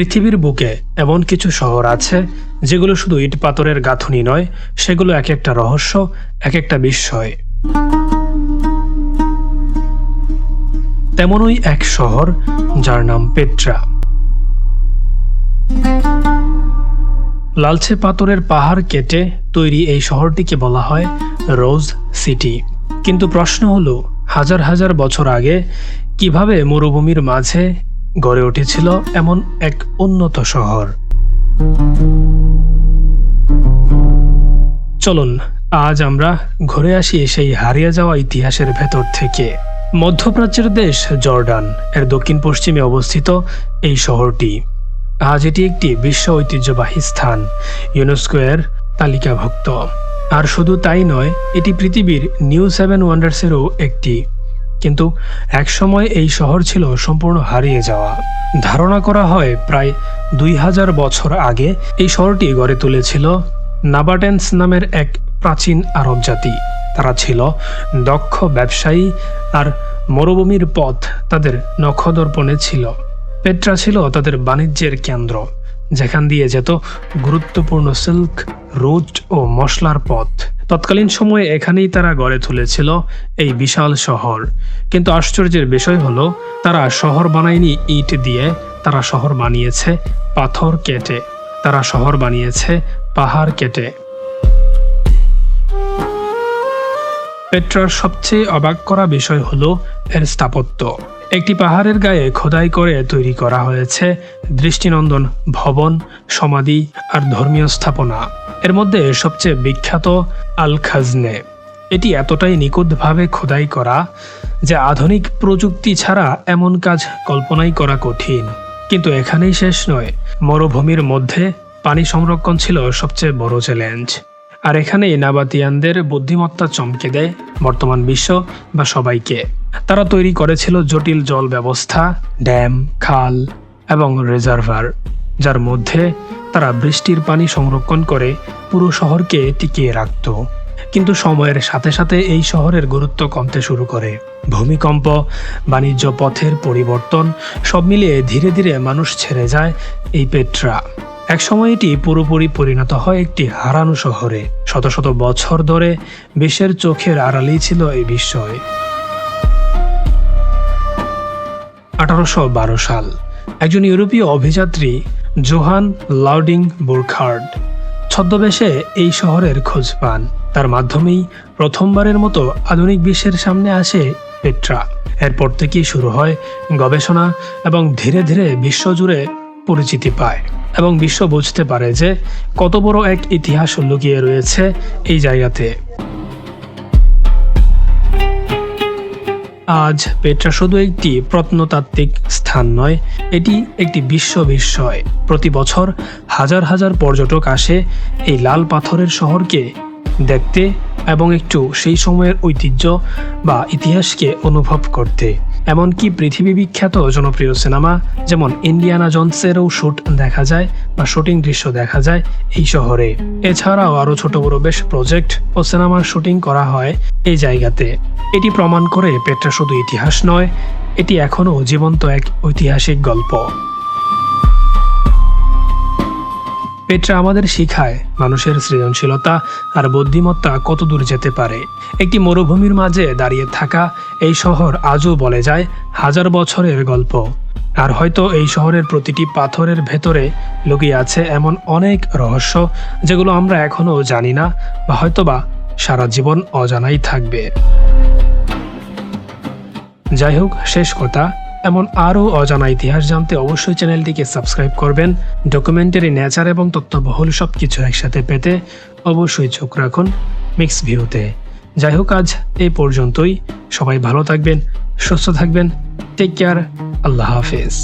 পৃথিবীর বুকে এমন কিছু শহর আছে যেগুলো শুধু ইট পাথরের গাঁথুনি নয়, সেগুলো এক একটা রহস্য, এক একটা বিস্ময়। তেমনই এক শহর যার নাম পেট্রা। লালচে পাথরের পাহাড় কেটে তৈরি এই শহরটিকে বলা হয় রোজ সিটি। কিন্তু প্রশ্ন হলো, হাজার হাজার বছর আগে কিভাবে মরুভূমির মাঝে গড়ে উঠেছিল এমন এক উন্নত শহর? চলুন আজ আমরা ঘুরে আসি সেই হারিয়ে যাওয়া ইতিহাসের ভেতর থেকে। মধ্যপ্রাচ্যের দেশ জর্ডান এর দক্ষিণ পশ্চিমে অবস্থিত এই শহরটি আজ এটি একটি বিশ্ব ঐতিহ্যবাহী স্থান, ইউনেস্কো এর তালিকাভুক্ত। আর শুধু তাই নয়, এটি পৃথিবীর নিউ 7 ওয়ান্ডার্সেরও একটি। কিন্তু একসময় এই শহর ছিল সম্পূর্ণ হারিয়ে যাওয়া। ধারণা করা হয় প্রায় 2000 বছর আগে এই শহরটি গড়ে তুলেছিল নাবাটেন্স নামের এক প্রাচীন আরব জাতি। তারা ছিল দক্ষ ব্যবসায়ী আর মরুভূমির পথ তাদের নখদর্পণে ছিল। পেট্রা ছিল তাদের বাণিজ্যের কেন্দ্র, যেখান দিয়ে যেত গুরুত্বপূর্ণ সিল্ক রুট ও মশলার পথ। তৎকালীন সময়ে এখানেই তারা গড়ে তুলেছিল এই বিশাল শহর। কিন্তু আশ্চর্যের বিষয় হলো, তারা শহর বানায়নি ইট দিয়ে, তারা শহর বানিয়েছে পাথর কেটে, তারা শহর বানিয়েছে পাহাড় কেটে। পেট্রার সবচেয়ে অবাক করা বিষয় হলো এর স্থাপত্য। একটি পাহাড়ের গায়ে খোদাই করে তৈরি করা হয়েছে দৃষ্টিনন্দন ভবন, সমাধি আর ধর্মীয় স্থাপনা। এর মধ্যে সবচেয়ে বিখ্যাত আল খাজনে। এটি এতটাই নিখুঁতভাবে খোদাই করা যে আধুনিক প্রযুক্তি ছাড়া এমন কাজ কল্পনাই করা কঠিন। কিন্তু এখানেই শেষ নয়, মরুভূমির মধ্যে পানি সংরক্ষণ ছিল সবচেয়ে বড় চ্যালেঞ্জ। আর এখানেই নাবাতিয়ানদের বুদ্ধিমত্তা চমকে দেয় বর্তমান বিশ্ব বা সবাইকে। তারা তৈরি করেছিল জটিল জল ব্যবস্থা, ড্যাম, খাল এবং রিজার্ভার, যার মধ্যে তারা বৃষ্টির পানি সংরক্ষণ করে পুরো শহরকে টিকিয়ে রাখত। কিন্তু সময়ের সাথে সাথে এই শহরের গুরুত্ব কমতে শুরু করে। ভূমিকম্প, বাণিজ্য পথের পরিবর্তন সব মিলিয়ে ধীরে ধীরে মানুষ ছেড়ে যায় এই পেট্রা। একসময় এটি পুরোপুরি পরিণত হয় একটি হারানো শহরে। শত শত বছর ধরে বিশ্বের চোখের আড়ালেই ছিল এই বিস্ময়। 1812 সাল একজন ইউরোপীয় অভিযাত্রী জোহান লাউডিং বুরখার্ড ছদ্মবেশে এই শহরের খোঁজ পান। তার মাধ্যমেই প্রথমবারের মতো আধুনিক বিশ্বের সামনে আসে পেট্রা। এরপর থেকেই শুরু হয় গবেষণা এবং ধীরে ধীরে বিশ্বজুড়ে পরিচিতি পায় এবং বিশ্ব বুঝতে পারে যে কত বড় এক ইতিহাস লুকিয়ে রয়েছে এই জায়গাতে। আজ পেট্রা শুধু একটি প্রত্নতাত্ত্বিক স্থান নয়, এটি একটি বিশ্ব বিস্ময়। প্রতি বছর হাজার হাজার পর্যটক আসে এই লাল পাথরের শহরকে দেখতে এবং একটু সেই সময়ের ঐতিহ্য বা ইতিহাসকে অনুভব করতে। এমনকি পৃথিবী বিখ্যাত জনপ্রিয় সিনেমা যেমন ইন্ডিয়ানা জোনসেরও শুট দেখা যায় বা শুটিং দৃশ্য দেখা যায় এই শহরে। এছাড়াও আরও ছোট বড় বেশ প্রজেক্ট ও সিনেমার শুটিং করা হয় এই জায়গাতে। এটি প্রমাণ করে পেট্রা শুধু ইতিহাস নয়, এটি এখনও জীবন্ত এক ঐতিহাসিক গল্প। পেট্রা আমাদের শিখায় মানুষের সৃজনশীলতা আর বুদ্ধিমত্তা কত দূর যেতে পারে। একটি মরুভূমির মাঝে দাঁড়িয়ে থাকা এই শহর আজও বলে যায় হাজার বছরের গল্প। আর হয়তো এই শহরের প্রতিটি পাথরের ভেতরে লুকিয়ে আছে এমন অনেক রহস্য যেগুলো আমরা এখনো জানি না, বা হয়তোবা সারা জীবন অজানাই থাকবে। যাই হোক, শেষ কথা, এমন আরও অজানা ইতিহাস জানতে অবশ্যই চ্যানেলটিকে সাবস্ক্রাইব করবেন। ডকুমেন্টারি, নেচার এবং তথ্যবহুল সবকিছু একসাথে পেতে অবশ্যই চোখ রাখুন মিক্স ভিউতে। যাই হোক, আজ এই পর্যন্তই। সবাই ভালো থাকবেন, সুস্থ থাকবেন। Take care. আল্লাহ হাফেজ।